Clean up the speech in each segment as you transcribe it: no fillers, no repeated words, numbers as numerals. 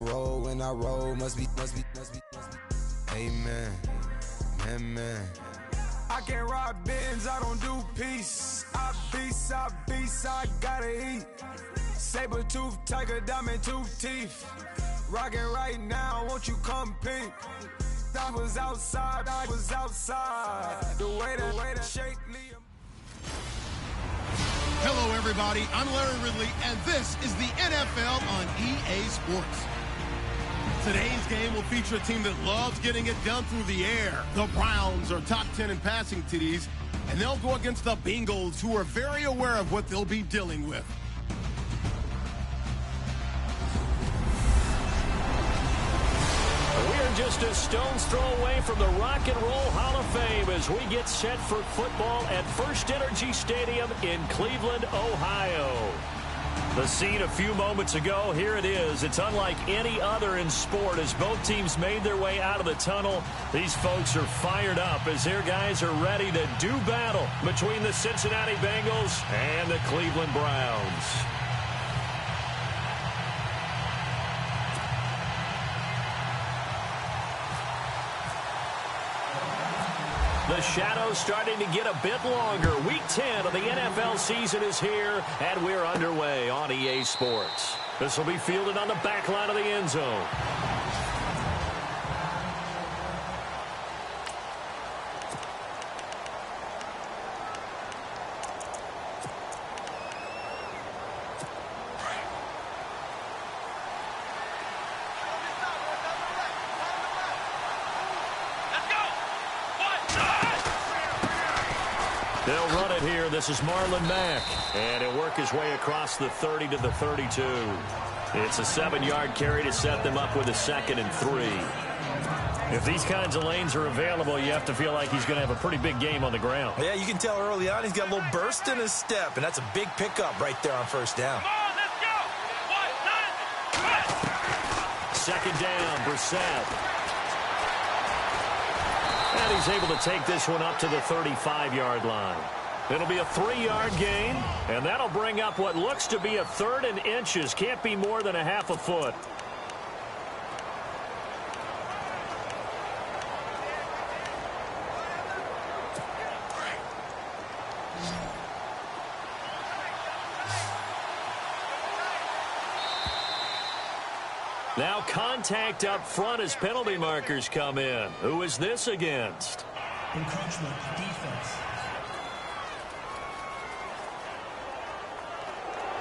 Roll when I roll, must be. Amen. Amen. I can't ride Benz, I don't do peace. I beast, I gotta eat. Saber tooth, tiger, diamond tooth teeth. Rockin' right now, won't you come peep? I was outside. The way to shake Liam. Hello, everybody. I'm Larry Ridley, and this is the NFL on EA Sports. Today's game will feature a team that loves getting it done through the air. The Browns are top 10 in passing TDs, and they'll go against the Bengals, who are very aware of what they'll be dealing with. We're just a stone's throw away from the Rock and Roll Hall of Fame as we get set for football at First Energy Stadium in Cleveland, Ohio. The scene a few moments ago, here it is. It's unlike any other in sport as both teams made their way out of the tunnel. These folks are fired up as their guys are ready to do battle between the Cincinnati Bengals and the Cleveland Browns. The shadow's starting to get a bit longer. Week 10 of the NFL season is here, and we're underway on EA Sports. This will be fielded on the back line of the end zone. They'll run it here. This is Marlon Mack. And he'll work his way across the 30 to the 32. It's a 7-yard carry to set them up with a 2nd and 3. If these kinds of lanes are available, you have to feel like he's going to have a pretty big game on the ground. Yeah, you can tell early on he's got a little burst in his step, and that's a big pickup right there on first down. Come on, let's go. 2nd down, Brissett. And he's able to take this one up to the 35-yard line. It'll be a 3-yard gain, and that'll bring up what looks to be a 3rd and inches. Can't be more than a half a foot. Now contact up front as penalty markers come in. Who is this against? Encroachment defense.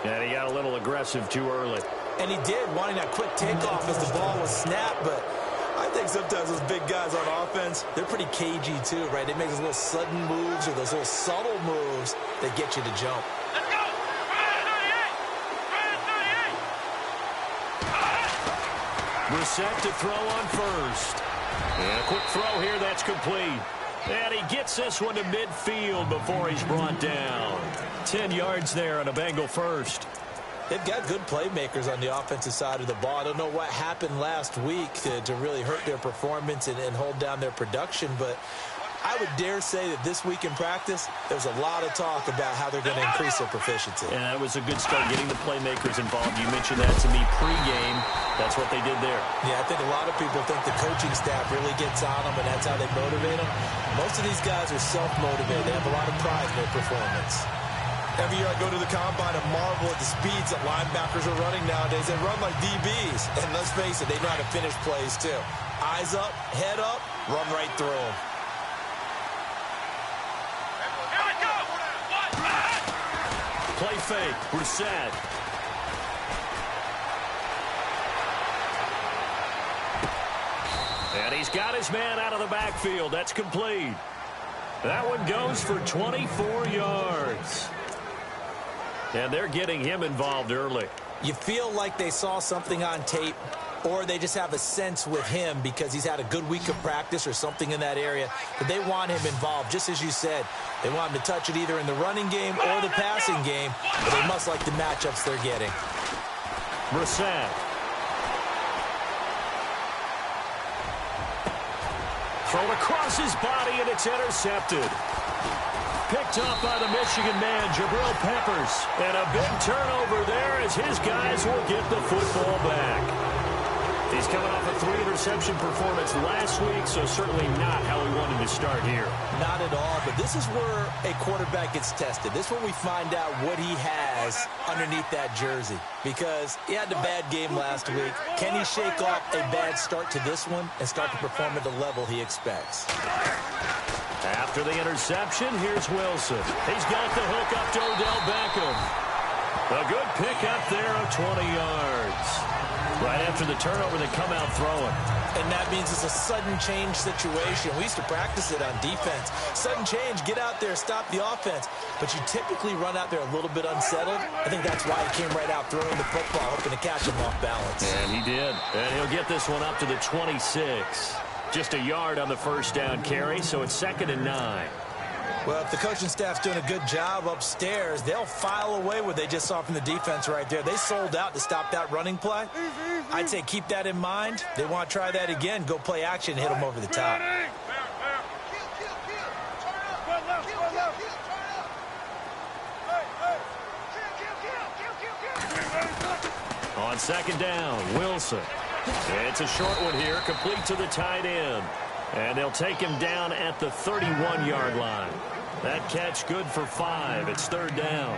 And he got a little aggressive too early. And he did, wanting that quick takeoff as the ball was snapped, but I think sometimes those big guys on offense, they're pretty cagey too, right? They make those little sudden moves or those little subtle moves that get you to jump. Brissett to throw on first. And a quick throw here, that's complete. And he gets this one to midfield before he's brought down. 10 yards there on a Bengal first. They've got good playmakers on the offensive side of the ball. I don't know what happened last week to really hurt their performance and hold down their production, but I would dare say that this week in practice, there's a lot of talk about how they're going to increase their proficiency. And that was a good start, getting the playmakers involved. You mentioned that to me pregame. That's what they did there. Yeah, I think a lot of people think the coaching staff really gets on them, and that's how they motivate them. Most of these guys are self-motivated. They have a lot of pride in their performance. Every year I go to the combine and marvel at the speeds that linebackers are running nowadays. They run like DBs. And let's face it, they know how to finish plays too. Eyes up, head up, run right through them. Play fake, Brissett. And he's got his man out of the backfield. That's complete. That one goes for 24 yards. And they're getting him involved early. You feel like they saw something on tape, or they just have a sense with him because he's had a good week of practice or something in that area, that they want him involved. Just as you said, they want him to touch it either in the running game or the passing game, but they must like the matchups they're getting. Brissett. Thrown across his body, and it's intercepted. Picked up by the Michigan man, Jabril Peppers. And a big turnover there as his guys will get the football back. He's coming off a 3-interception performance last week, so certainly not how we wanted to start here. Not at all, but this is where a quarterback gets tested. This is where we find out what he has underneath that jersey, because he had a bad game last week. Can he shake off a bad start to this one and start to perform at the level he expects? After the interception, here's Wilson. He's got the hook up to Odell Beckham. A good pickup there of 20 yards. Right after the turnover, they come out throwing. And that means it's a sudden change situation. We used to practice it on defense. Sudden change, get out there, stop the offense. But you typically run out there a little bit unsettled. I think that's why he came right out throwing the football, hoping to catch him off balance. And he did. And he'll get this one up to the 26. Just a yard on the first down carry, so it's 2nd and 9. Well, if the coaching staff's doing a good job upstairs, they'll file away what they just saw from the defense right there. They sold out to stop that running play. I'd say keep that in mind. They want to try that again. Go play action and hit them over the top. On 2nd down, Wilson. It's a short one here, complete to the tight end. And they'll take him down at the 31-yard line. That catch good for 5. It's 3rd down.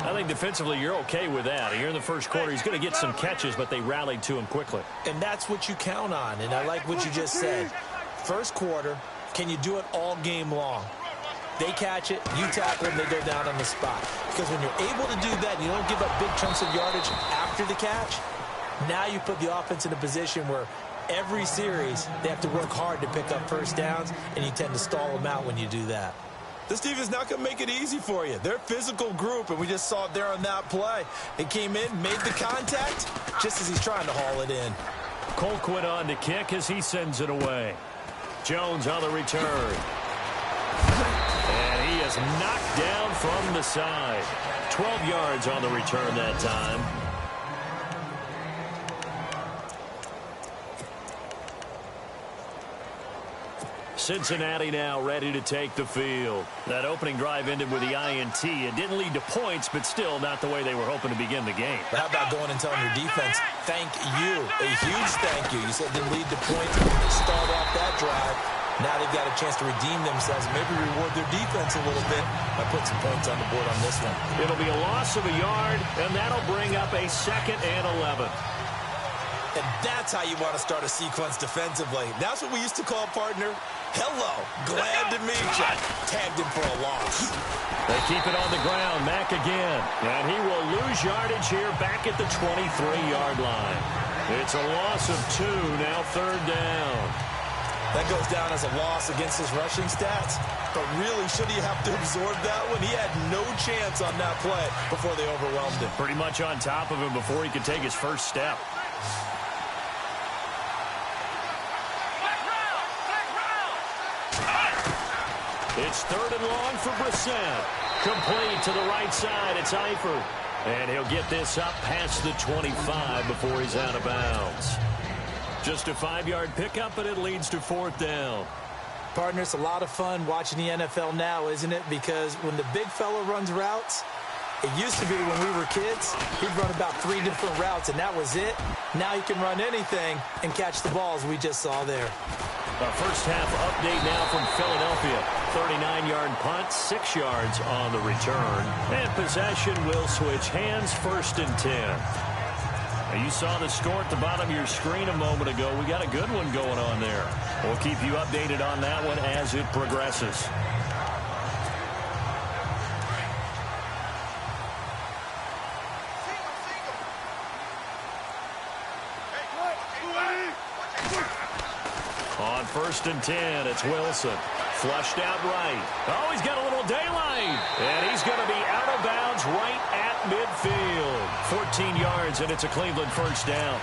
I think defensively you're okay with that. Here in the first quarter, he's going to get some catches, but they rallied to him quickly. And that's what you count on, and I like what you just said. First quarter, can you do it all game long? They catch it, you tackle them, they go down on the spot. Because when you're able to do that, and you don't give up big chunks of yardage after the catch, now you put the offense in a position where every series they have to work hard to pick up first downs, and you tend to stall them out when you do that. This defense not going to make it easy for you. They're a physical group, and we just saw it there on that play. It came in, made the contact, just as he's trying to haul it in. Colquitt on to kick as he sends it away. Jones on the return. And he is knocked down from the side. 12 yards on the return that time. Cincinnati now ready to take the field. That opening drive ended with the INT. It didn't lead to points, but still not the way they were hoping to begin the game. But how about going and telling your defense, thank you, a huge thank you. You said it didn't lead to points. Start off that drive. Now they've got a chance to redeem themselves and maybe reward their defense a little bit by putting some points on the board on this one. It'll be a loss of a yard, and that'll bring up a 2nd and 11. And that's how you want to start a sequence defensively. That's what we used to call, partner, hello, glad to meet you. Tagged him for a loss. They keep it on the ground. Mack again. And he will lose yardage here back at the 23-yard line. It's a loss of 2, now 3rd down. That goes down as a loss against his rushing stats. But really, should he have to absorb that one? He had no chance on that play before they overwhelmed him. Pretty much on top of him before he could take his first step. It's 3rd and long for Brissett. Complete to the right side. It's Eifert. And he'll get this up past the 25 before he's out of bounds. Just a 5-yard pickup, but it leads to 4th down. Partner, it's a lot of fun watching the NFL now, isn't it? Because when the big fella runs routes, it used to be when we were kids, he'd run about 3 different routes, and that was it. Now he can run anything and catch the balls we just saw there. A first half update now from Philadelphia. 39-yard punt, 6 yards on the return. And possession will switch hands, 1st and 10. Now you saw the score at the bottom of your screen a moment ago. We got a good one going on there. We'll keep you updated on that one as it progresses. On 1st and 10, it's Wilson. Flushed out right. Oh, he's got a little daylight. And he's going to be out of bounds right at midfield. 14 yards, and it's a Cleveland first down.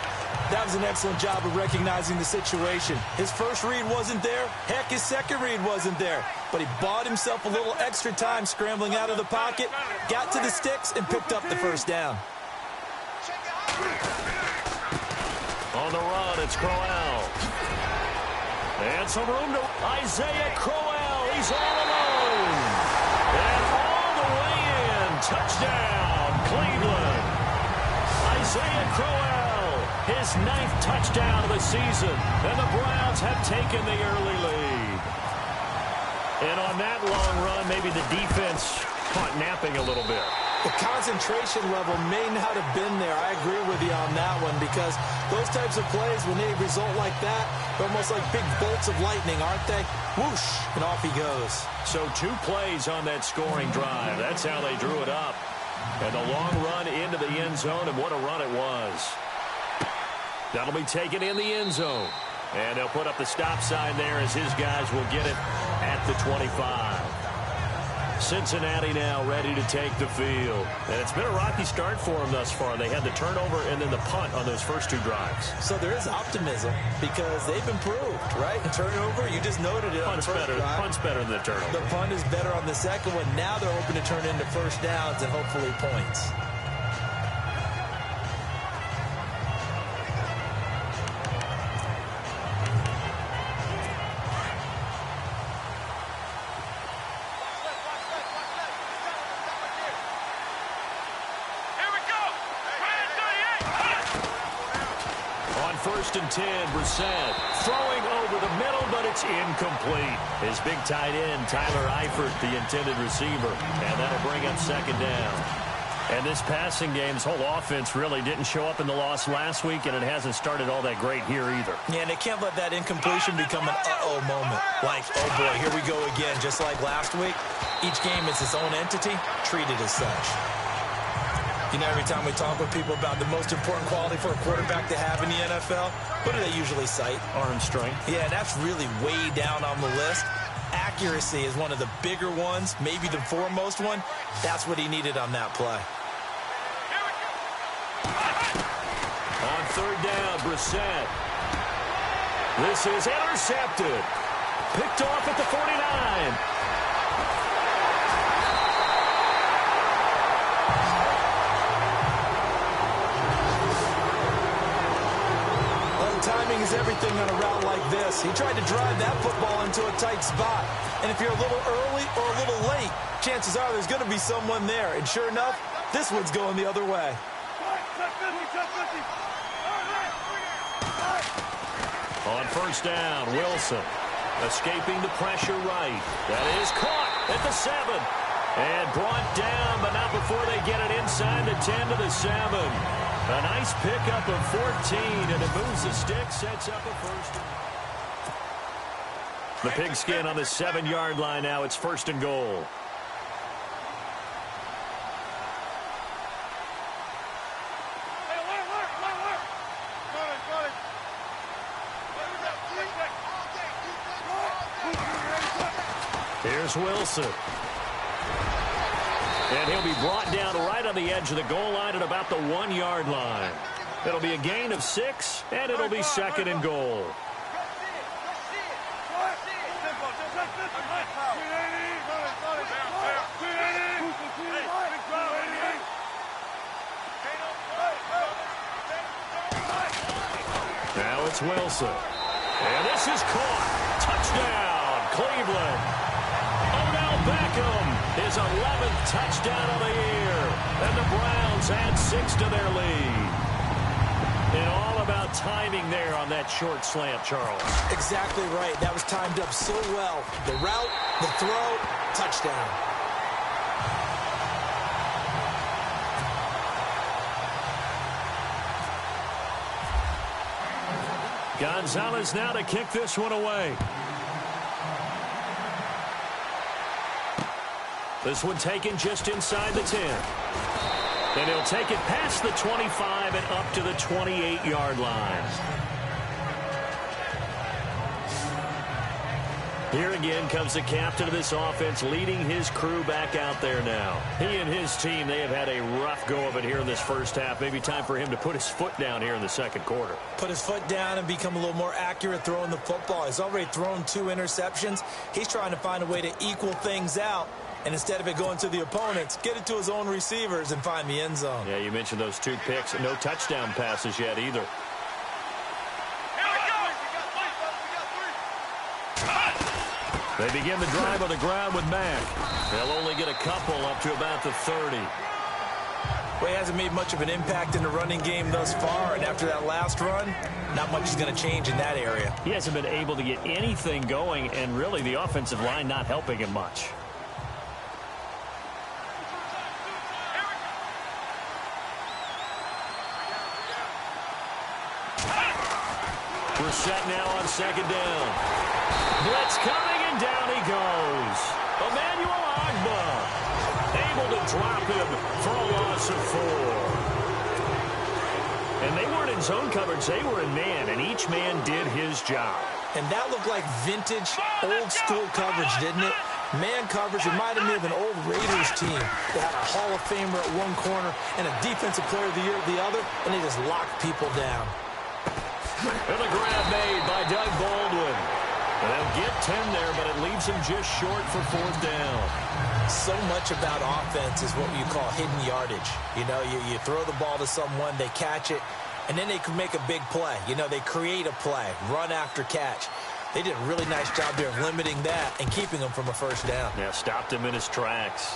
That was an excellent job of recognizing the situation. His first read wasn't there. Heck, his second read wasn't there. But he bought himself a little extra time scrambling out of the pocket, got to the sticks, and picked up the first down. On the run, it's Crowell. And some room to Isaiah Crowell. He's all alone. And all the way in. Touchdown, Cleveland. Isaiah Crowell his 9th touchdown of the season, and the Browns have taken the early lead. And on that long run, maybe the defense caught napping a little bit. The concentration level may not have been there. I agree with you on that one, because those types of plays, when they result like that, they're almost like big bolts of lightning, aren't they? Whoosh, and off he goes. So 2 plays on that scoring drive. That's how they drew it up. And the long run into the end zone, and what a run it was. That'll be taken in the end zone. And they'll put up the stop sign there as his guys will get it at the 25. Cincinnati now ready to take the field. And it's been a rocky start for them thus far. They had the turnover and then the punt on those first 2 drives. So there is optimism because they've improved, right? The turnover, you just noted it on the first drive. Punt's better than the turnover. The punt is better on the second one. Now they're hoping to turn into first downs and hopefully points. First and 10, Brissett throwing over the middle, but it's incomplete. His big tight end, Tyler Eifert, the intended receiver, and that'll bring up second down. And this passing game, this whole offense really didn't show up in the loss last week, and it hasn't started all that great here either. Yeah, and they can't let that incompletion become an uh-oh moment. Like, oh boy, here we go again, just like last week. Each game is its own entity, treated as such. You know, every time we talk with people about the most important quality for a quarterback to have in the NFL, what do they usually cite? Arm strength. Yeah, that's really way down on the list. Accuracy is one of the bigger ones, maybe the foremost one. That's what he needed on that play. On third down, Brissett. This is intercepted. Picked off at the 49. Timing is everything on a route like this. He tried to drive that football into a tight spot. And if you're a little early or a little late, chances are there's going to be someone there. And sure enough, this one's going the other way. On first down, Wilson escaping the pressure right. That is caught at the 7. And brought down, but not before they get it inside the 10 to the 7. A nice pickup of 14, and it moves the stick, sets up a first. The pigskin on the 7-yard line now. It's first and goal. Here's Wilson. And he'll be brought down right on the edge of the goal line at about the 1-yard line. It'll be a gain of 6, and it'll be second and goal. Now it's Wilson. And this is caught. Touchdown, Cleveland. Odell Beckham, his 11th touchdown of the year. And the Browns add 6 to their lead. And all about timing there on that short slant, Charles. Exactly right. That was timed up so well. The route, the throw, touchdown. Gonzalez now to kick this one away. This one taken just inside the 10. And he'll take it past the 25 and up to the 28-yard line. Here again comes the captain of this offense, leading his crew back out there now. He and his team, they have had a rough go of it here in this first half. Maybe time for him to put his foot down here in the second quarter. Put his foot down and become a little more accurate throwing the football. He's already thrown 2 interceptions. He's trying to find a way to equal things out. And instead of it going to the opponents, get it to his own receivers and find the end zone. Yeah, you mentioned those 2 picks. No touchdown passes yet either. They begin the drive on the ground with Mack. They'll only get a couple up to about the 30. Well, he hasn't made much of an impact in the running game thus far, and after that last run, not much is going to change in that area. He hasn't been able to get anything going, and really the offensive line not helping him much. We're set now on second down. Blitz coming, and down he goes. Emmanuel Agba able to drop him for a loss of 4. And they weren't in zone coverage. They were in man, and each man did his job. And that looked like vintage, old-school coverage, didn't it? Man coverage reminded me of an old Raiders team. They had a Hall of Famer at one corner and a Defensive Player of the Year at the other, and they just locked people down. And the grab made by Doug Baldwin. And they'll get 10 there, but it leaves him just short for 4th down. So much about offense is what you call hidden yardage. You know, you throw the ball to someone, they catch it, and then they can make a big play. You know, they create a play, run after catch. They did a really nice job there of limiting that and keeping him from a 1st down. Yeah, stopped him in his tracks.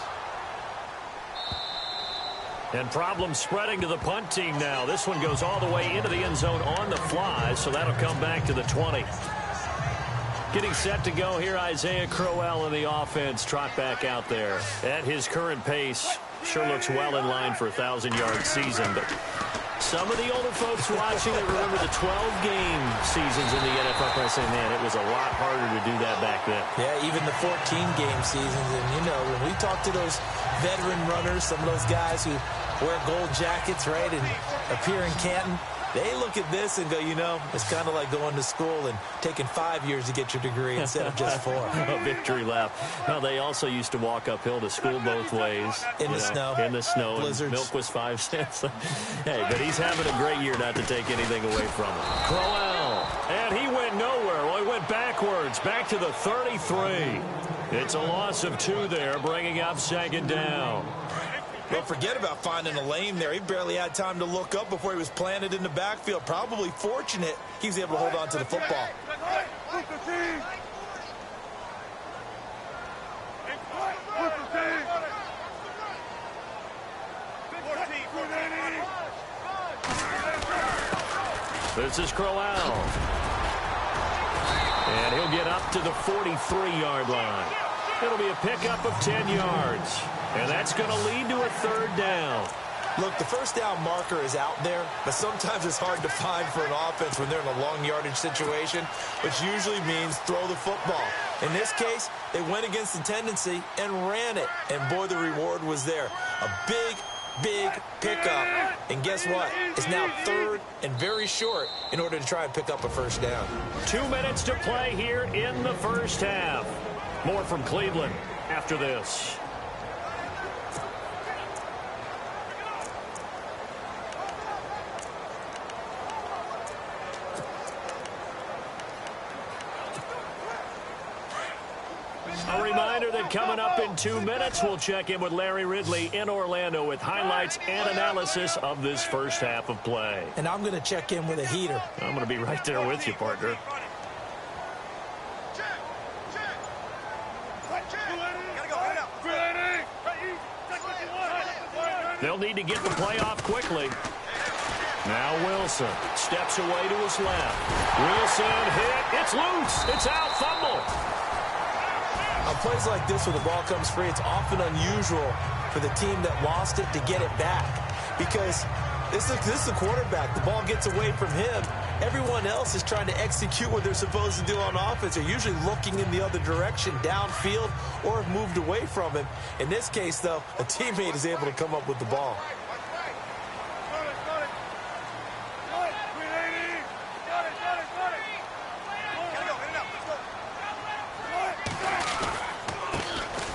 And problem spreading to the punt team now. This one goes all the way into the end zone on the fly, so that'll come back to the 20. Getting set to go here, Isaiah Crowell in the offense. Trot back out there. At his current pace, sure looks well in line for a 1,000-yard season. But some of the older folks watching that remember the 12-game seasons in the NFL are saying, man, it was a lot harder to do that back then. Yeah, even the 14-game seasons. And, you know, when we talk to those veteran runners, some of those guys who wear gold jackets, right, and appear in Canton, they look at this and go, you know, it's kind of like going to school and taking 5 years to get your degree instead of just 4. A victory lap. Well, they also used to walk uphill to school both ways. In the snow. In the snow. Blizzards. Milk was 5 cents. Hey, but he's having a great year, not to take anything away from him. Crowell. And he went nowhere. Well, he went backwards. Back to the 33. It's a loss of 2 there, bringing up 2nd down. Well, forget about finding a lane there. He barely had time to look up before he was planted in the backfield. Probably fortunate he was able to hold on to the football. This is Crowell. And he'll get up to the 43-yard line. It'll be a pickup of 10 yards. And that's going to lead to a 3rd down. Look, the 1st down marker is out there, but sometimes it's hard to find for an offense when they're in a long yardage situation, which usually means throw the football. In this case, they went against the tendency and ran it. And, boy, the reward was there. A big pickup. And guess what? It's now 3rd and very short in order to try and pick up a 1st down. 2 minutes to play here in the 1st half. More from Cleveland after this. A reminder that coming up in 2 minutes, we'll check in with Larry Ridley in Orlando with highlights and analysis of this 1st half of play. And I'm going to check in with a heater. I'm going to be right there with you, partner. They'll need to get the play off quickly. Now Wilson steps away to his left. Wilson hit. It's loose. It's out. Fumble. On plays like this where the ball comes free, it's often unusual for the team that lost it to get it back. Because this is the quarterback. The ball gets away from him. Everyone else is trying to execute what they're supposed to do on offense. They're usually looking in the other direction, downfield, or have moved away from him. In this case, though, a teammate is able to come up with the ball.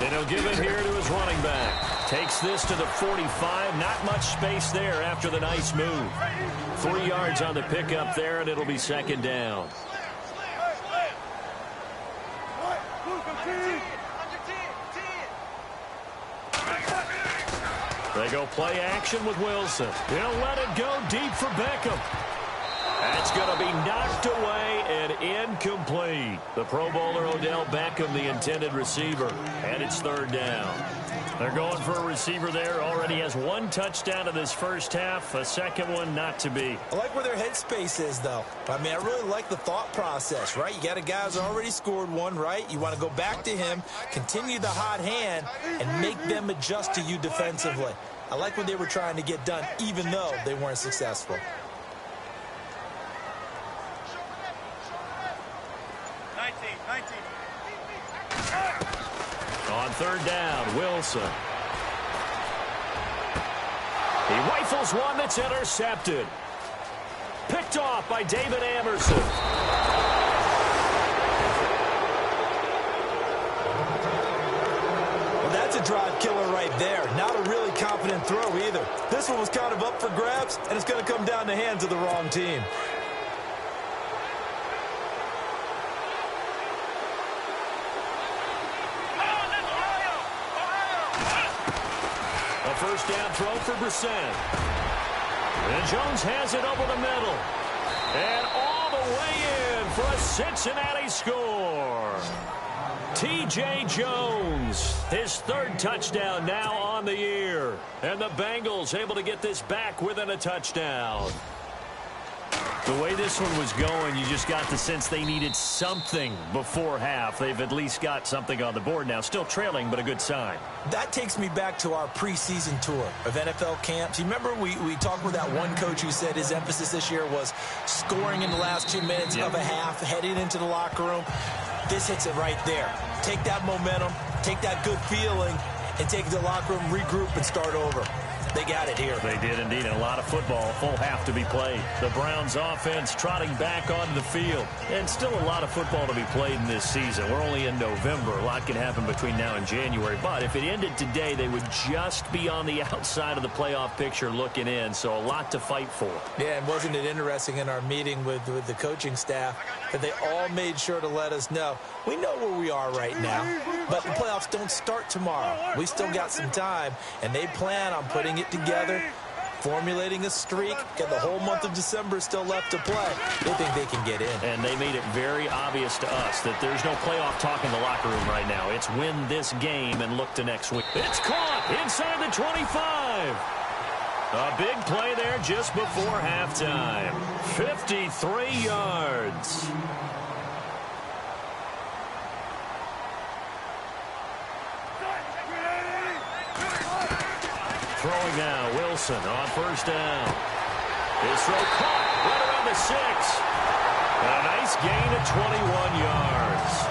And he'll give it here to his running back. Takes this to the 45. Not much space there after the nice move. 3 yards on the pickup there, and it'll be 2nd down. They go play action with Wilson. They'll let it go deep for Beckham. That's going to be knocked away and incomplete. The Pro Bowler Odell Beckham, the intended receiver, and it's 3rd down. They're going for a receiver there. Already has one touchdown in this first half. A second one not to be. I like where their headspace is, though. I mean, I really like the thought process, right? You got a guy who's already scored one, right? You want to go back to him, continue the hot hand, and make them adjust to you defensively. I like what they were trying to get done, even though they weren't successful. 19. On third down, Wilson. He rifles one that's intercepted. Picked off by David Amerson. Well, that's a drive killer right there. Not a really confident throw either. This one was kind of up for grabs, and it's going to come down the hands of the wrong team. First down throw for Brissett. And Jones has it over the middle. And all the way in for a Cincinnati score. T.J. Jones, his third touchdown now on the year. And the Bengals able to get this back within a touchdown. The way this one was going, you just got the sense they needed something before half. They've at least got something on the board now. Still trailing, but a good sign. That takes me back to our preseason tour of NFL camps. You remember we talked with that one coach who said his emphasis this year was scoring in the last 2 minutes of a half, heading into the locker room. This hits it right there. Take that momentum, take that good feeling, and take it to the locker room, regroup, and start over. They got it here. They did indeed, and a lot of football, full half to be played. The Browns offense trotting back onto the field. And still a lot of football to be played in this season. We're only in November. A lot can happen between now and January. But if it ended today, they would just be on the outside of the playoff picture looking in. So a lot to fight for. Yeah, and wasn't it interesting in our meeting with the coaching staff that they all made sure to let us know, we know where we are right now, but the playoffs don't start tomorrow. We still got some time, and they plan on putting it together, formulating a streak, and the whole month of December is still left to play. They think they can get in. And they made it very obvious to us that there's no playoff talk in the locker room right now. It's win this game and look to next week. It's caught inside the 25. A big play there just before halftime. 53 yards. Throwing now, Wilson on first down. His throw caught right around the 6. A nice gain of 21 yards.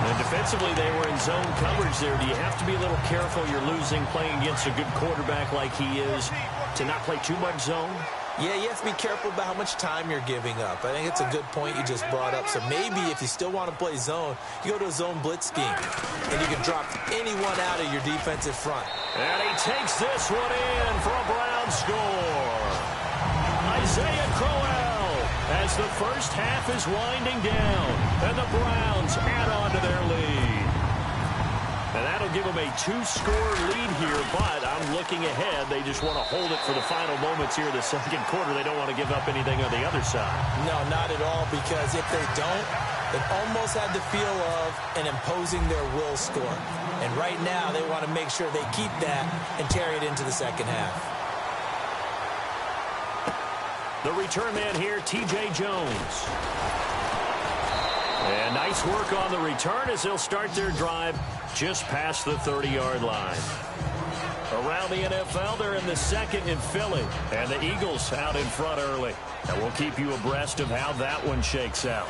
And defensively, they were in zone coverage there. Do you have to be a little careful? You're losing playing against a good quarterback like he is to not play too much zone? Yeah, you have to be careful about how much time you're giving up. I think it's a good point you just brought up. So maybe if you still want to play zone, you go to a zone blitz scheme, and you can drop anyone out of your defensive front. And he takes this one in for a Brown score. Isaiah Crowell as the first half is winding down, and the Browns add on to their lead. And that'll give them a 2-score lead here, but I'm looking ahead. They just want to hold it for the final moments here in the second quarter. They don't want to give up anything on the other side. No, not at all, because if they don't, it almost had the feel of an imposing their will score. And right now, they want to make sure they keep that and carry it into the second half. The return man here, T.J. Jones. And nice work on the return as they'll start their drive just past the 30-yard line. Around the NFL, they're in the second in Philly, and the Eagles out in front early. And we'll keep you abreast of how that one shakes out.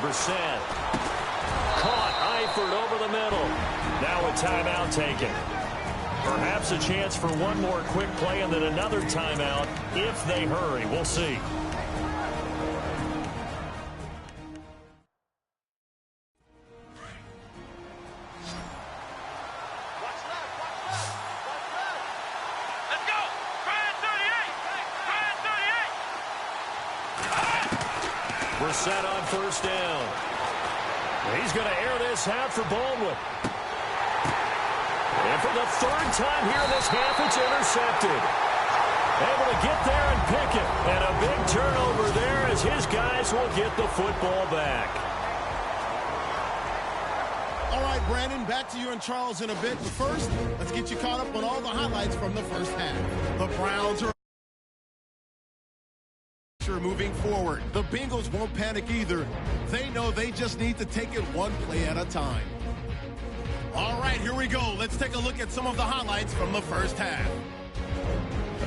Brissett. Caught, Eifert over the middle. Now a timeout taken. Perhaps a chance for one more quick play and then another timeout if they hurry. We'll see. We're set on first down. He's going to air this out for Baldwin. And for the third time here in this half, it's intercepted. Able to get there and pick it. And a big turnover there as his guys will get the football back. All right, Brandon, back to you and Charles in a bit. But first, let's get you caught up on all the highlights from the first half. The Browns are moving forward. The Bengals won't panic either. They know they just need to take it one play at a time. All right, here we go. Let's take a look at some of the highlights from the first half.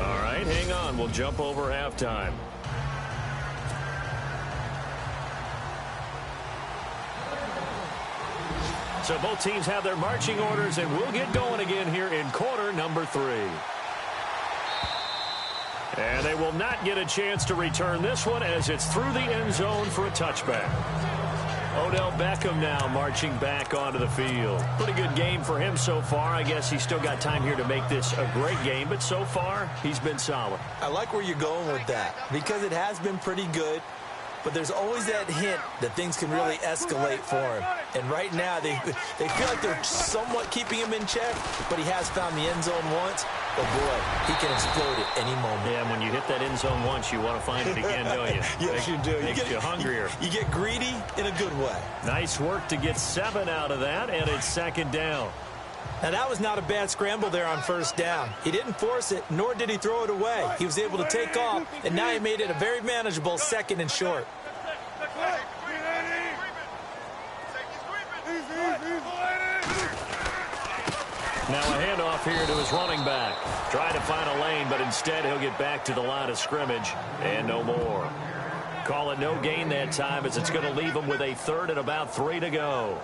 All right, hang on. We'll jump over halftime. So both teams have their marching orders, and we'll get going again here in quarter number 3. And they will not get a chance to return this one as it's through the end zone for a touchback. Odell Beckham now marching back onto the field. Pretty good game for him so far. I guess he's still got time here to make this a great game, but so far he's been solid. I like where you're going with that because it has been pretty good. But there's always that hint that things can really escalate for him. And right now, they feel like they're somewhat keeping him in check, but he has found the end zone once. But, boy, he can explode at any moment. Yeah, and when you hit that end zone once, you want to find it again, don't you? Yes, you do. Makes you hungrier. You get greedy in a good way. Nice work to get 7 out of that, and it's second down. Now, that was not a bad scramble there on first down. He didn't force it, nor did he throw it away. He was able to take off, and now he made it a very manageable second and short. Now a handoff here to his running back. Trying to find a lane, but instead he'll get back to the line of scrimmage, and no more. Call it no gain that time as it's going to leave him with a third and about 3 to go.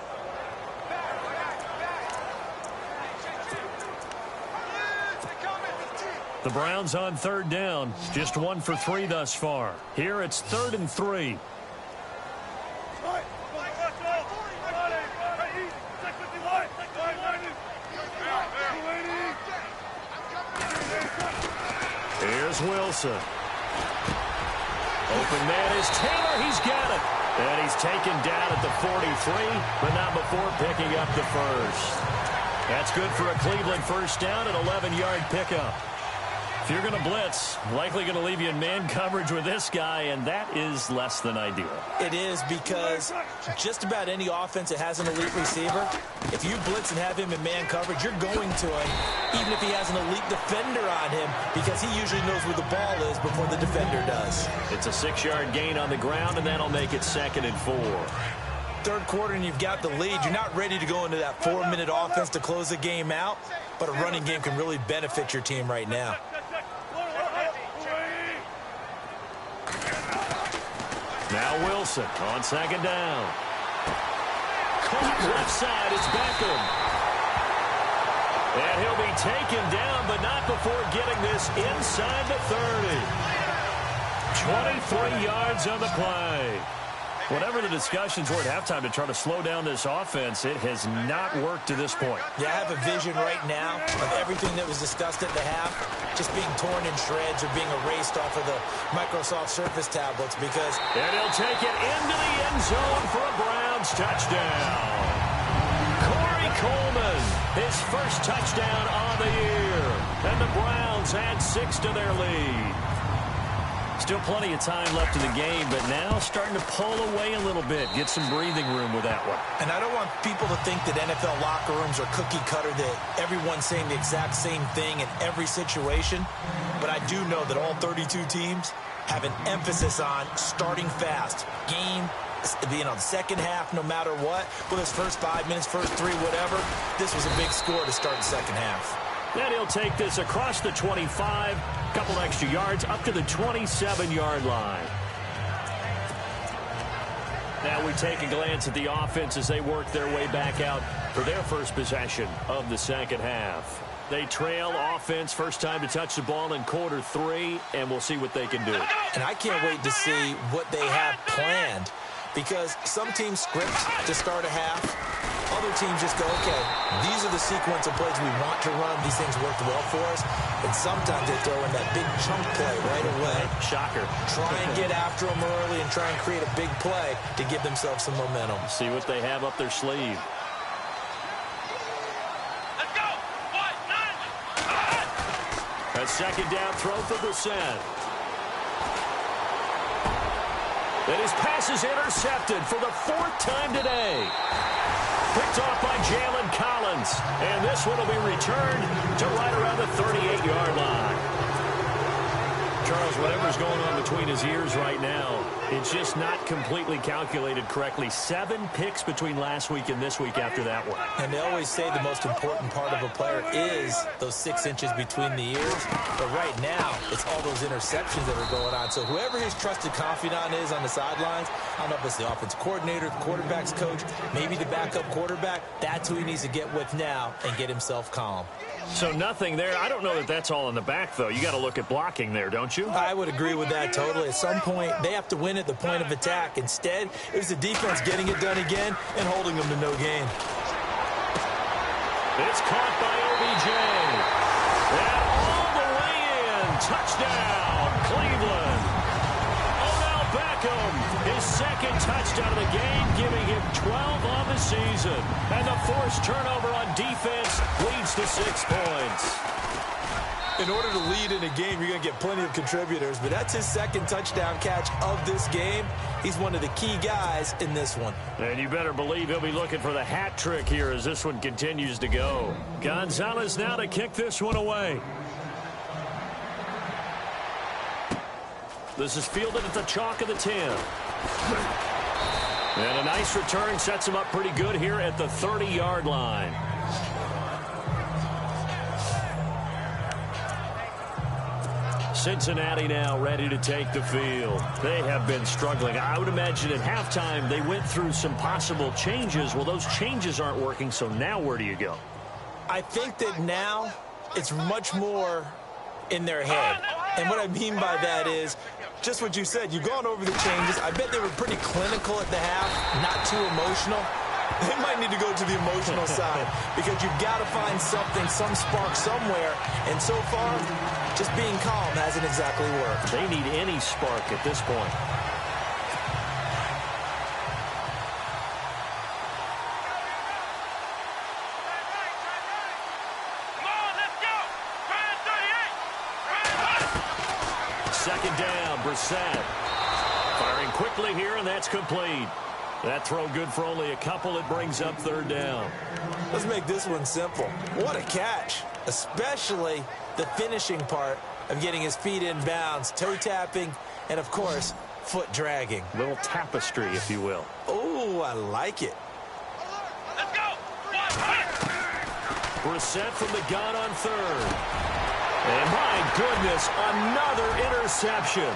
The Browns on third down. Just 1 for 3 thus far. Here it's 3rd and 3. Here's Wilson. Open man is Taylor. He's got it. And he's taken down at the 43, but not before picking up the first. That's good for a Cleveland first down, an 11-yard pickup. If you're going to blitz, likely going to leave you in man coverage with this guy, and that is less than ideal. It is because just about any offense that has an elite receiver, if you blitz and have him in man coverage, you're going to him, even if he has an elite defender on him, because he usually knows where the ball is before the defender does. It's a 6-yard gain on the ground, and that'll make it 2nd and 4. Third quarter and you've got the lead. You're not ready to go into that 4-minute offense to close the game out, but a running game can really benefit your team right now. Now Wilson on second down. Caught left side, it's Beckham. And he'll be taken down, but not before getting this inside the 30. 23 yards on the play. Whatever the discussions were at halftime to try to slow down this offense, it has not worked to this point. Yeah, I have a vision right now of everything that was discussed at the half just being torn in shreds or being erased off of the Microsoft Surface tablets because... And he'll take it into the end zone for a Browns touchdown. Corey Coleman, his first touchdown on the year. And the Browns add 6 to their lead. Still plenty of time left in the game, but now starting to pull away a little bit. Get some breathing room with that one. And I don't want people to think that NFL locker rooms are cookie cutter, that everyone's saying the exact same thing in every situation. But I do know that all 32 teams have an emphasis on starting fast. Game being on the second half no matter what. Well, this first 5 minutes, first 3, whatever. This was a big score to start the second half. Then he'll take this across the 25, couple extra yards, up to the 27-yard line. Now we take a glance at the offense as they work their way back out for their first possession of the second half. They trail offense, first time to touch the ball in quarter 3, and we'll see what they can do. And I can't wait to see what they have planned, because some teams script to start a half, Other teams just go, okay, these are the sequence of plays we want to run. These things worked well for us. And sometimes they throw in that big chunk play right away. Shocker. Try and get after them early and try and create a big play to give themselves some momentum. See what they have up their sleeve. Let's go. A second down throw for Brissett. And his pass is intercepted for the 4th time today. Picked off by Jalen Collins. And this one will be returned to right around the 38-yard line. Charles, whatever's going on between his ears right now, it's just not completely calculated correctly. 7 picks between last week and this week after that one. And they always say the most important part of a player is those 6 inches between the ears. But right now, it's all those interceptions that are going on. So whoever his trusted confidant is on the sidelines, I don't know if it's the offensive coordinator, the quarterback's coach, maybe the backup quarterback, that's who he needs to get with now and get himself calm. So nothing there. I don't know that that's all in the back, though. You got to look at blocking there, don't you? I would agree with that totally. At some point, they have to win at the point of attack. Instead, it was the defense getting it done again and holding them to no gain. It's caught by OBJ. And all the way in. Touchdown, Cleveland. Odell Beckham, his 2nd touchdown of the game, giving him 12 on the season. And the forced turnover on defense leads to 6 points. In order to lead in a game, you're going to get plenty of contributors, but that's his 2nd touchdown catch of this game. He's one of the key guys in this one. And you better believe he'll be looking for the hat trick here as this one continues to go. Gonzalez now to kick this one away. This is fielded at the chalk of the 10. And a nice return sets him up pretty good here at the 30-yard line. Cincinnati now ready to take the field. They have been struggling. I would imagine at halftime they went through some possible changes. Well, those changes aren't working, so now where do you go? I think that now it's much more in their head. And what I mean by that is just what you said. You've gone over the changes. I bet they were pretty clinical at the half, not too emotional. They might need to go to the emotional side because you've got to find something, some spark somewhere. And so far, just being calm hasn't exactly worked. They need any spark at this point. Come on, let's go. Try 38. Second down, Brissett. Firing quickly here, and that's complete. That throw good for only a couple. It brings up 3rd down. Let's make this one simple. What a catch, especially the finishing part of getting his feet in bounds, toe tapping, and, of course, foot dragging. Little tapestry, if you will. Oh, I like it. Let's go. Brissett from the gun on 3rd. And my goodness, another interception.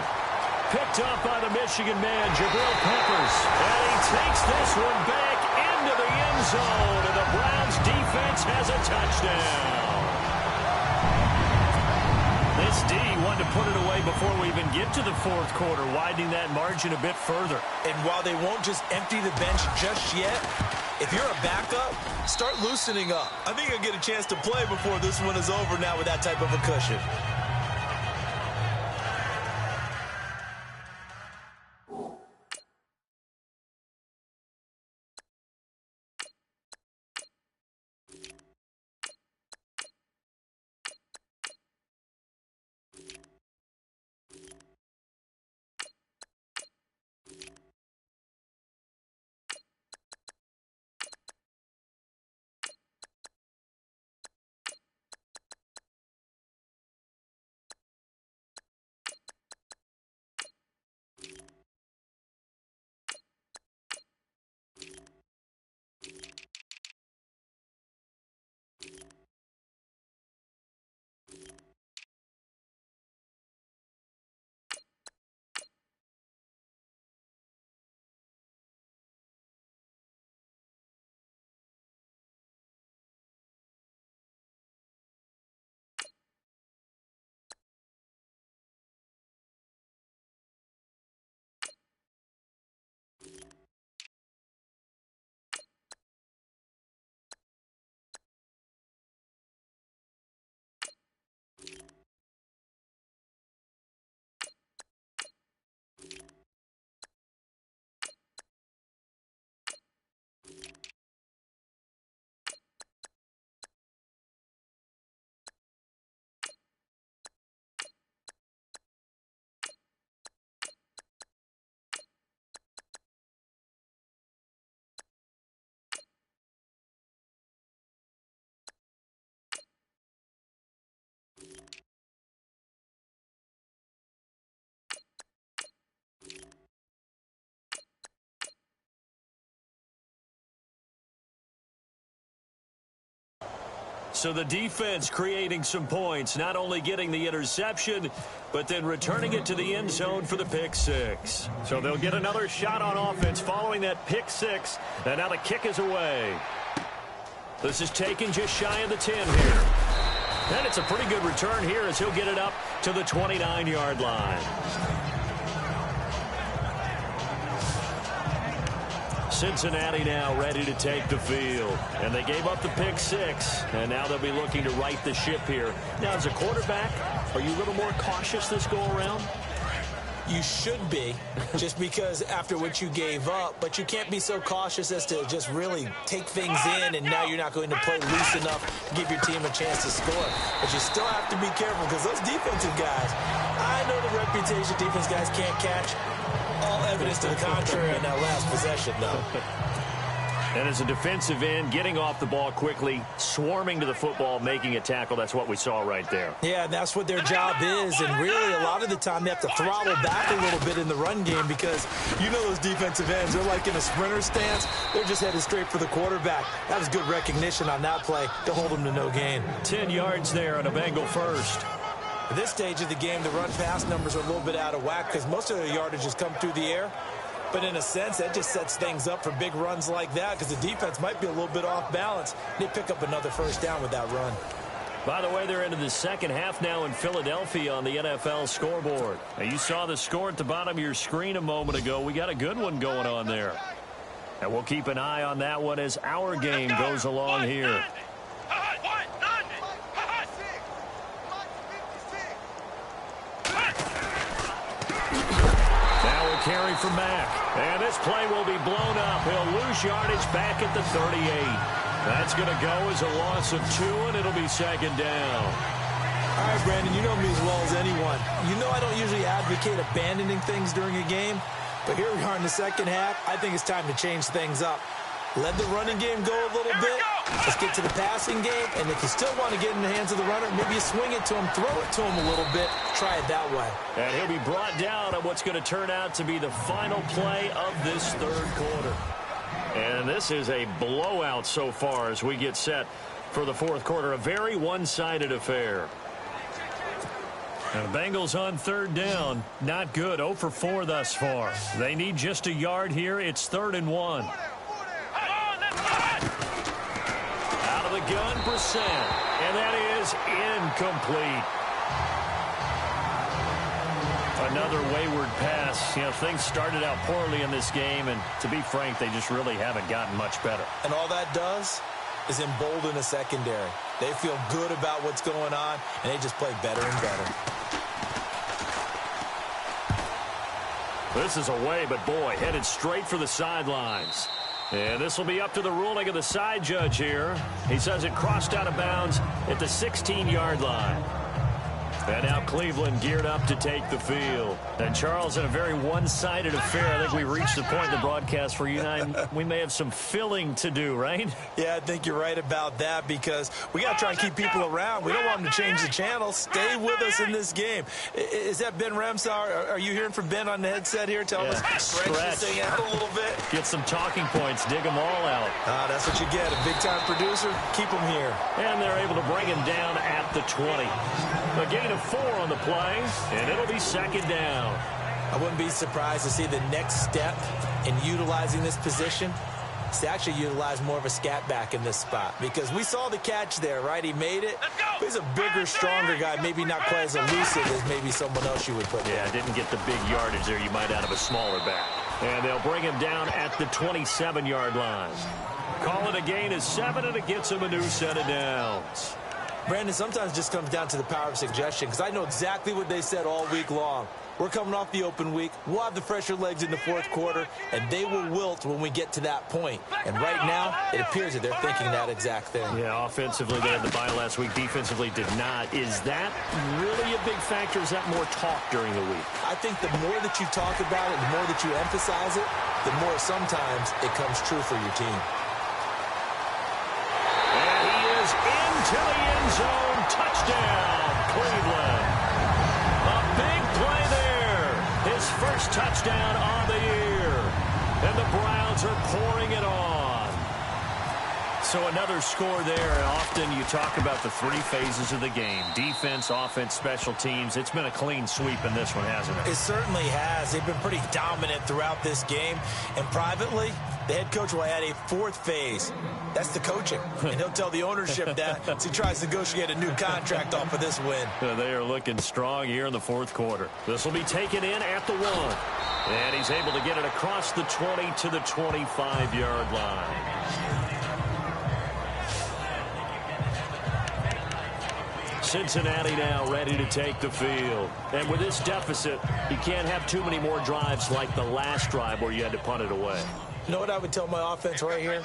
Picked up by the Michigan man, Jabril Peppers. And he takes this one back into the end zone. And the Browns defense has a touchdown. This D wanted to put it away before we even get to the 4th quarter, widening that margin a bit further. And while they won't just empty the bench just yet, if you're a backup, start loosening up. I think you'll get a chance to play before this one is over now with that type of a cushion. So the defense creating some points, not only getting the interception, but then returning it to the end zone for the pick six. So they'll get another shot on offense following that pick six, and now the kick is away. This is taken just shy of the 10 here. And it's a pretty good return here as he'll get it up to the 29-yard line. Cincinnati now ready to take the field. And they gave up the pick six, and now they'll be looking to right the ship here. Now, as a quarterback, are you a little more cautious this go-around? You should be, just because after what you gave up, but you can't be so cautious as to just really take things in, and now you're not going to play loose enough to give your team a chance to score. But you still have to be careful, because those defensive guys, I know the reputation defense guys can't catch. All evidence to the contrary in that last possession, though. And as a defensive end, getting off the ball quickly, swarming to the football, making a tackle, that's what we saw right there. Yeah, and that's what their job is. And really, a lot of the time, they have to throttle back a little bit in the run game because you know those defensive ends, they're like in a sprinter stance. They're just headed straight for the quarterback. That was good recognition on that play to hold them to no gain. 10 yards there on a Bengal first. At this stage of the game, the run-pass numbers are a little bit out of whack because most of their yardage has come through the air. But in a sense, that just sets things up for big runs like that because the defense might be a little bit off balance. They pick up another first down with that run. By the way, they're into the second half now in Philadelphia on the NFL scoreboard. Now, you saw the score at the bottom of your screen a moment ago. We got a good one going on there. And we'll keep an eye on that one as our game goes along here. Carry from Mack. And this play will be blown up. He'll lose yardage back at the 38. That's going to go as a loss of 2, and it'll be second down. All right, Brandon, you know me as well as anyone. You know I don't usually advocate abandoning things during a game, but here we are in the second half. I think it's time to change things up. Let the running game go a little bit. Let's get to the passing game, and if you still want to get in the hands of the runner, maybe you swing it to him, throw it to him a little bit, try it that way. And he'll be brought down on what's going to turn out to be the final play of this third quarter. And this is a blowout so far as we get set for the fourth quarter. A very one-sided affair. And the Bengals on third down. Not good. 0 for 4 thus far. They need just a yard here. It's 3rd and 1. Out of the gun, Brissett. And that is incomplete. Another wayward pass. You know, things started out poorly in this game, and to be frank, they just really haven't gotten much better. And all that does is embolden a secondary. They feel good about what's going on, and they just play better and better. This is away, but boy, headed straight for the sidelines. And this will be up to the ruling of the side judge here. He says it crossed out of bounds at the 16-yard line. And now Cleveland geared up to take the field. And Charles, in a very one-sided affair, I think we reached the point in the broadcast where you and I, we may have some filling to do, right? Yeah, I think you're right about that because we got to try and keep people around. We don't want them to change the channel. Stay with us in this game. Is that Ben Remsauer? Are you hearing from Ben on the headset here? Tell us stretch this thing out a little bit. Get some talking points. Dig them all out. That's what you get. A big-time producer. Keep them here. And they're able to bring him down at the 20. A gain of 4 on the play, and it'll be second down. I wouldn't be surprised to see the next step in utilizing this position is to actually utilize more of a scat back in this spot because we saw the catch there, right? He made it. But he's a bigger, stronger guy, maybe not quite as elusive as maybe someone else you would put there. Yeah, didn't get the big yardage there you might out of a smaller back. And they'll bring him down at the 27-yard line. Call it a gain of 7, and it gets him a new set of downs. Brandon, sometimes it just comes down to the power of suggestion because I know exactly what they said all week long. We're coming off the open week. We'll have the fresher legs in the fourth quarter, and they will wilt when we get to that point. And right now, it appears that they're thinking that exact thing. Yeah, offensively, they had the bye last week. Defensively, did not. Is that really a big factor? Is that more talk during the week? I think the more that you talk about it, the more that you emphasize it, the more sometimes it comes true for your team. And he is into the end zone. Touchdown, Cleveland. A big play there. His first touchdown on the year. And the Browns are pouring it on. So another score there, and often you talk about the three phases of the game. Defense, offense, special teams. It's been a clean sweep in this one, hasn't it? It certainly has. They've been pretty dominant throughout this game. And privately, the head coach will add a fourth phase. That's the coaching. And he'll tell the ownership that as he tries to negotiate a new contract off of this win. They are looking strong here in the fourth quarter. This will be taken in at the 1. And he's able to get it across the 20 to the 25-yard line. Cincinnati now ready to take the field. And with this deficit, you can't have too many more drives like the last drive where you had to punt it away. You know what I would tell my offense right here?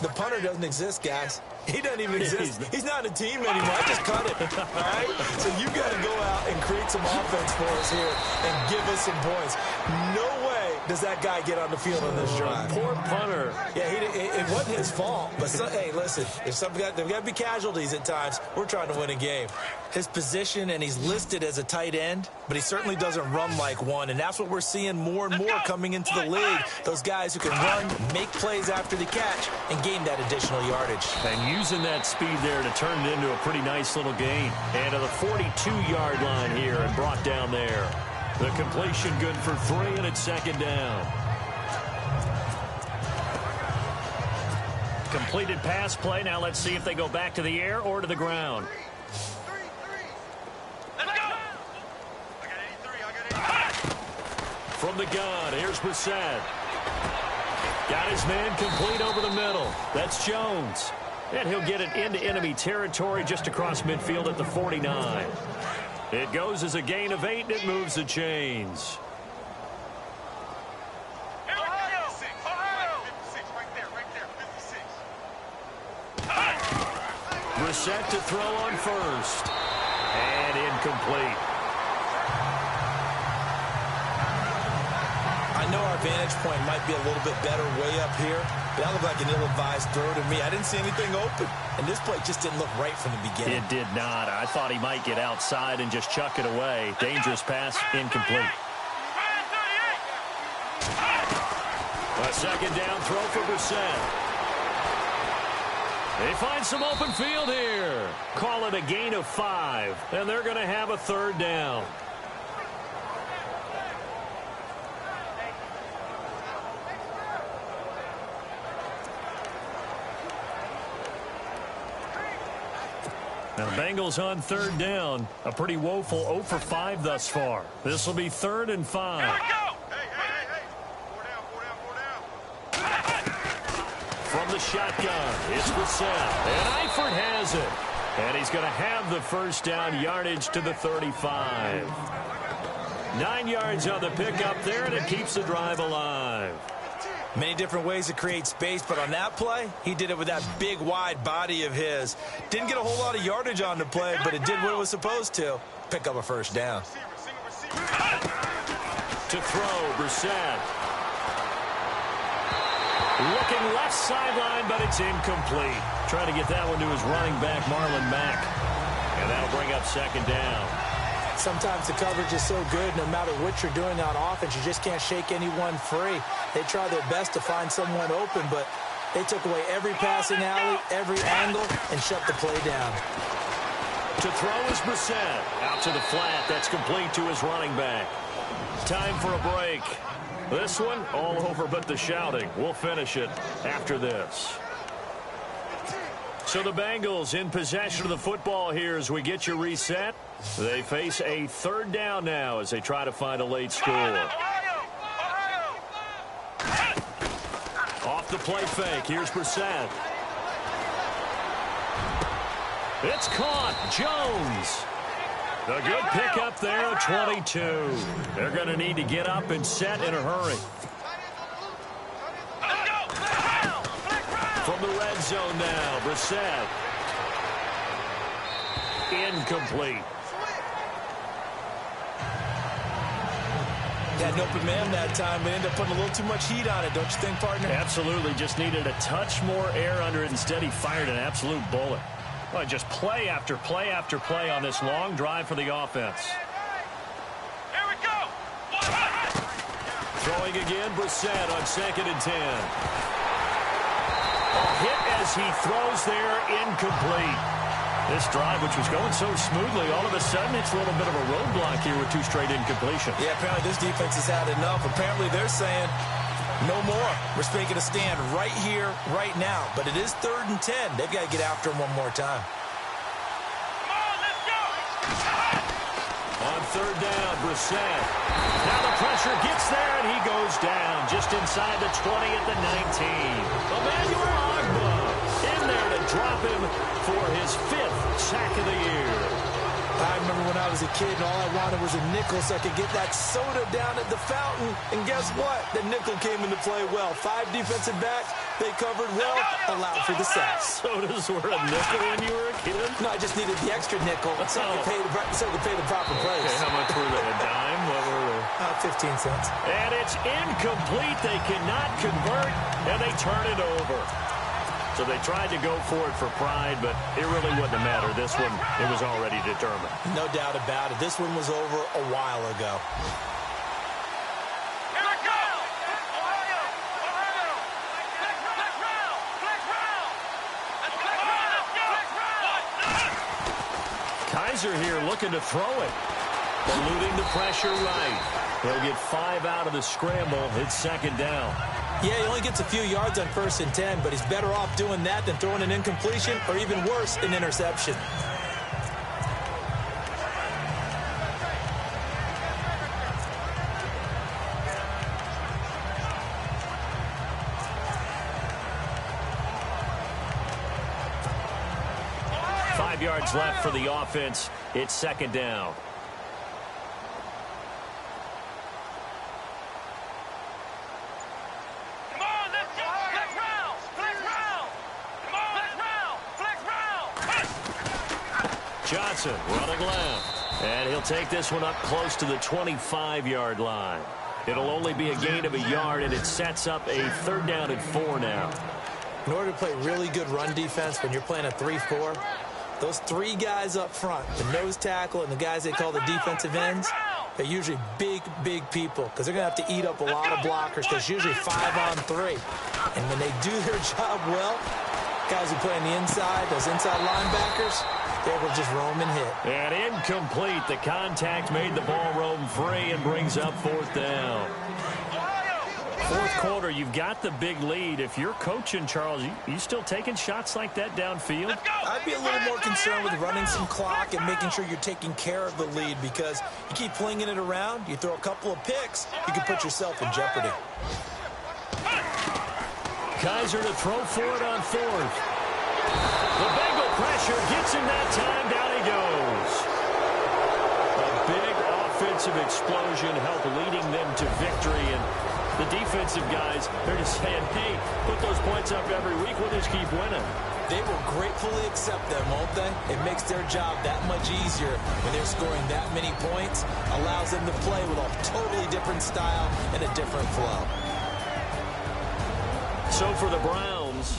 The punter doesn't exist, guys. He doesn't even exist. He's not a team anymore. I just cut it. All right? So you got to go out and create some offense for us here and give us some points. No way does that guy get on the field on this drive. Poor punter. Yeah, it wasn't his fault. But, hey, listen, there's got to be casualties at times. We're trying to win a game. His position, and he's listed as a tight end, but he certainly doesn't run like one. And that's what we're seeing more and more coming into the league. Those guys who can run, make plays after the catch, and gain that additional yardage. And using that speed there to turn it into a pretty nice little gain. And to the 42-yard line here and brought down there. The completion good for 3, and it's second down. Completed pass play. Now let's see if they go back to the air or to the ground. From the gun, here's Brissett. Got his man complete over the middle. That's Jones. And he'll get it into enemy territory just across midfield at the 49. It goes as a gain of 8, and it moves the chains. Brissett to throw on first. And incomplete. I know our vantage point might be a little bit better way up here, but that looked like an ill-advised throw to me. I didn't see anything open, and this play just didn't look right from the beginning. It did not. I thought he might get outside and just chuck it away. Dangerous pass, incomplete. A second down throw for Brissett. They find some open field here. Call it a gain of 5, and they're going to have a third down. Now the Bengals on third down. A pretty woeful 0 for 5 thus far. This will be 3rd and 5. Here we go. Hey. 4 down. From the shotgun, it's Brissett. And Eifert has it. And he's going to have the first down, yardage to the 35. 9 yards on the pickup there, and it keeps the drive alive. Many different ways to create space, but on that play, he did it with that big, wide body of his. Didn't get a whole lot of yardage on the play, but it did what it was supposed to. Pick up a first down. To throw, Brissett. Looking left sideline, but it's incomplete. Trying to get that one to his running back, Marlon Mack. And that'll bring up second down. Sometimes the coverage is so good, no matter what you're doing on offense, you just can't shake anyone free. They try their best to find someone open, but they took away every passing alley, every angle, and shut the play down. To throw is Brissett. Out to the flat. That's complete to his running back. Time for a break. This one, all over but the shouting. We'll finish it after this. So the Bengals in possession of the football here as we get you reset. They face a third down now as they try to find a late score. Off the play fake. Here's Brissett. It's caught. Jones. A good pickup there at 22. They're going to need to get up and set in a hurry. From the red zone now, Brissett. Incomplete. Had an open man that time, but ended up putting a little too much heat on it, don't you think, partner? Absolutely. Just needed a touch more air under it. Instead, he fired an absolute bullet. Well, just play after play after play on this long drive for the offense. Here we go. Throwing again, Brissett on 2nd and 10. A hit as he throws there, incomplete. This drive, which was going so smoothly, all of a sudden it's a little bit of a roadblock here with 2 straight incompletions. Yeah, apparently this defense has had enough. Apparently they're saying, no more. We're making a stand right here, right now. But it is 3rd and 10. They've got to get after him one more time. Come on, let's go. On 3rd down, Brissett. Now the pressure gets there, and he goes down just inside the 20 at the 19. Emmanuel Agba in there to drop him for his 5th sack of the year. I remember when I was a kid and all I wanted was a nickel so I could get that soda down at the fountain. And guess what? The nickel came into play well. 5 defensive backs, they covered well, allowed for the sacks. Sodas were a nickel when you were a kid? No, I just needed the extra nickel so I could pay the proper price. Okay, how much were they? A dime? What were they? 15 cents. And it's incomplete. They cannot convert, and they turn it over. So they tried to go for it for pride, but it really wouldn't have mattered. This one, it was already determined. No doubt about it. This one was over a while ago. Here we go. Ohio. Flex round. Let's go. Kaiser here looking to throw it. Eluding the pressure right. He'll get 5 out of the scramble. It's 2nd down. Yeah, he only gets a few yards on 1st and 10, but he's better off doing that than throwing an incompletion or even worse, an interception. Ohio. 5 yards left for the offense. It's 2nd down. Johnson running left. And he'll take this one up close to the 25-yard line. It'll only be a gain of a yard, and it sets up a 3rd down and 4 now. In order to play really good run defense when you're playing a 3-4, those 3 guys up front, the nose tackle and the guys they call the defensive ends, they're usually big people because they're going to have to eat up a lot of blockers because usually 5 on 3. And when they do their job well, guys who play on the inside, those inside linebackers, they will just roam and hit. And incomplete. The contact made the ball roam free and brings up 4th down. 4th quarter, you've got the big lead. If you're coaching, Charles, you still taking shots like that downfield? I'd be a little more concerned with running some clock and making sure you're taking care of the lead because you keep flinging it around, you throw a couple of picks, you can put yourself in jeopardy. Kaiser to throw for it on 4th. The Bengal pressure gets him that time. Down he goes. A big offensive explosion helped leading them to victory. And the defensive guys, they're just saying, hey, put those points up every week. We'll just keep winning. They will gratefully accept them, won't they? It makes their job that much easier when they're scoring that many points. Allows them to play with a totally different style and a different flow. So for the Browns,